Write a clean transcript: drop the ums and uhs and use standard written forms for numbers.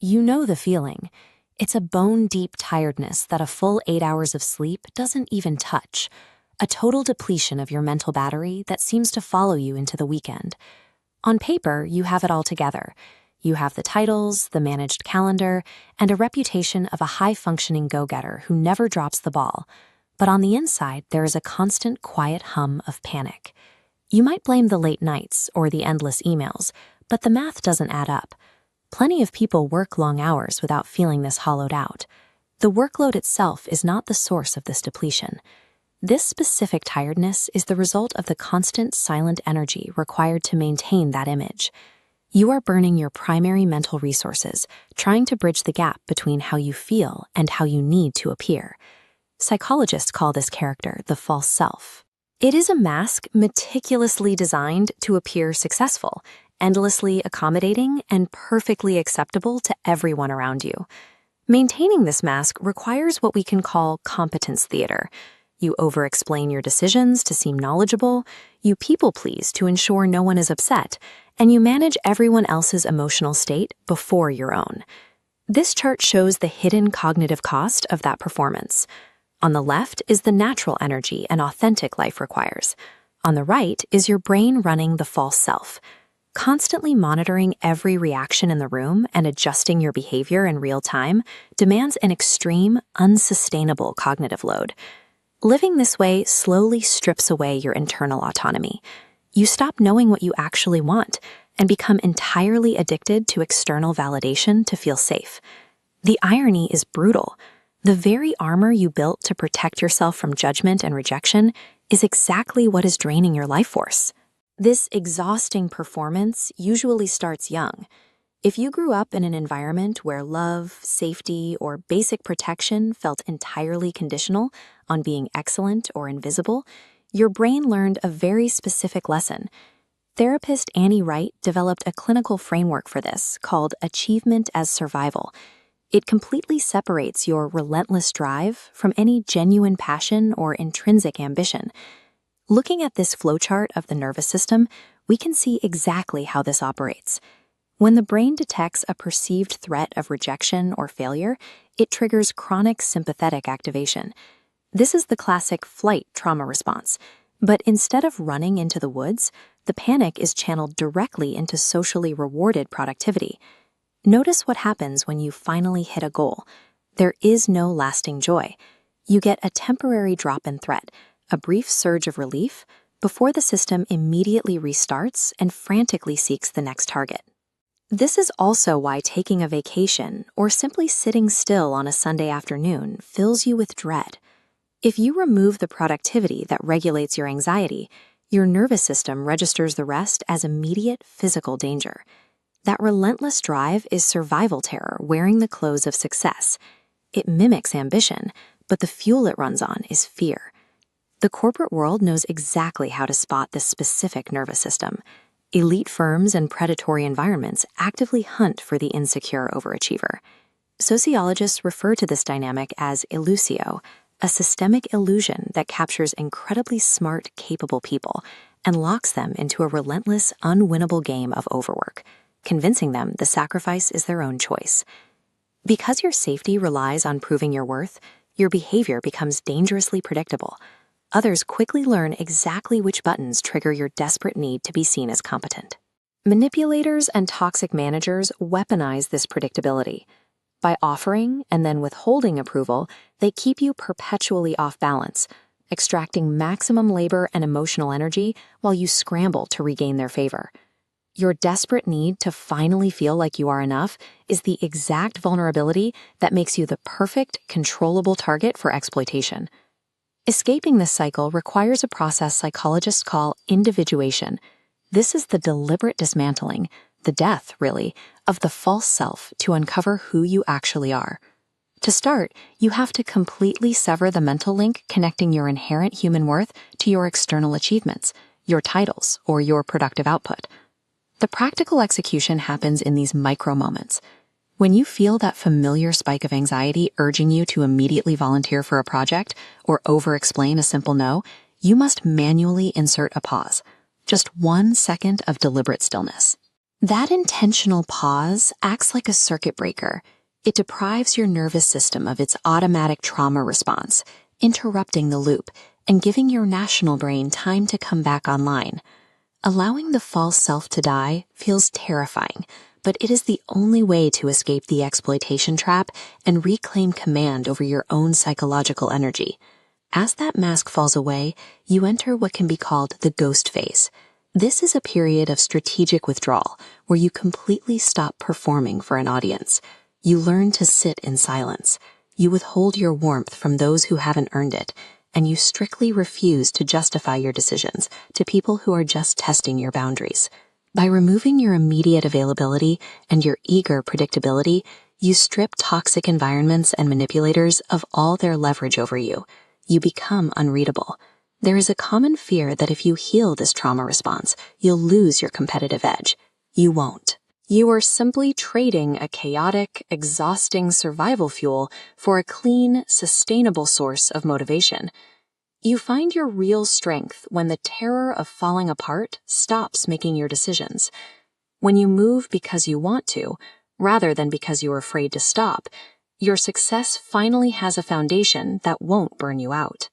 You know the feeling. It's a bone-deep tiredness that a full 8 hours of sleep doesn't even touch. A total depletion of your mental battery that seems to follow you into the weekend. On paper, you have it all together. You have the titles, the managed calendar, and a reputation of a high-functioning go-getter who never drops the ball. But on the inside, there is a constant, quiet hum of panic. You might blame the late nights or the endless emails, but the math doesn't add up. Plenty of people work long hours without feeling this hollowed out. The workload itself is not the source of this depletion. This specific tiredness is the result of the constant silent energy required to maintain that image. You are burning your primary mental resources, trying to bridge the gap between how you feel and how you need to appear. Psychologists call this character the false self. It is a mask meticulously designed to appear successful, endlessly accommodating, and perfectly acceptable to everyone around you. Maintaining this mask requires what we can call competence theater. You over-explain your decisions to seem knowledgeable, you people-please to ensure no one is upset, and you manage everyone else's emotional state before your own. This chart shows the hidden cognitive cost of that performance. On the left is the natural energy an authentic life requires. On the right is your brain running the false self. Constantly monitoring every reaction in the room and adjusting your behavior in real time demands an extreme, unsustainable cognitive load. Living this way slowly strips away your internal autonomy. You stop knowing what you actually want and become entirely addicted to external validation to feel safe. The irony is brutal. The very armor you built to protect yourself from judgment and rejection is exactly what is draining your life force. This exhausting performance usually starts young. If you grew up in an environment where love, safety, or basic protection felt entirely conditional on being excellent or invisible, your brain learned a very specific lesson. Therapist Annie Wright developed a clinical framework for this called achievement as survival. It completely separates your relentless drive from any genuine passion or intrinsic ambition. Looking at this flowchart of the nervous system, we can see exactly how this operates. When the brain detects a perceived threat of rejection or failure, it triggers chronic sympathetic activation. This is the classic flight trauma response, but instead of running into the woods, the panic is channeled directly into socially rewarded productivity. Notice what happens when you finally hit a goal. There is no lasting joy. You get a temporary drop in threat, a brief surge of relief, before the system immediately restarts and frantically seeks the next target. This is also why taking a vacation or simply sitting still on a Sunday afternoon fills you with dread. If you remove the productivity that regulates your anxiety, your nervous system registers the rest as immediate physical danger. That relentless drive is survival terror wearing the clothes of success. It mimics ambition, but the fuel it runs on is fear. The corporate world knows exactly how to spot this specific nervous system. Elite firms and predatory environments actively hunt for the insecure overachiever. Sociologists refer to this dynamic as illusio, a systemic illusion that captures incredibly smart, capable people and locks them into a relentless, unwinnable game of overwork, convincing them the sacrifice is their own choice. Because your safety relies on proving your worth, your behavior becomes dangerously predictable. Others quickly learn exactly which buttons trigger your desperate need to be seen as competent. Manipulators and toxic managers weaponize this predictability. By offering and then withholding approval, they keep you perpetually off balance, extracting maximum labor and emotional energy while you scramble to regain their favor. Your desperate need to finally feel like you are enough is the exact vulnerability that makes you the perfect, controllable target for exploitation. Escaping this cycle requires a process psychologists call individuation. This is the deliberate dismantling, the death, really, of the false self to uncover who you actually are. To start, you have to completely sever the mental link connecting your inherent human worth to your external achievements, your titles, or your productive output. The practical execution happens in these micro moments. When you feel that familiar spike of anxiety urging you to immediately volunteer for a project or over-explain a simple no, you must manually insert a pause. Just 1 second of deliberate stillness. That intentional pause acts like a circuit breaker. It deprives your nervous system of its automatic trauma response, interrupting the loop and giving your rational brain time to come back online. Allowing the false self to die feels terrifying, but it is the only way to escape the exploitation trap and reclaim command over your own psychological energy. As that mask falls away, you enter what can be called the ghost phase. This is a period of strategic withdrawal where you completely stop performing for an audience. You learn to sit in silence. You withhold your warmth from those who haven't earned it, and you strictly refuse to justify your decisions to people who are just testing your boundaries. By removing your immediate availability and your eager predictability, you strip toxic environments and manipulators of all their leverage over you. You become unreadable. There is a common fear that if you heal this trauma response, you'll lose your competitive edge. You won't. You are simply trading a chaotic, exhausting survival fuel for a clean, sustainable source of motivation. You find your real strength when the terror of falling apart stops making your decisions. When you move because you want to, rather than because you're afraid to stop, your success finally has a foundation that won't burn you out.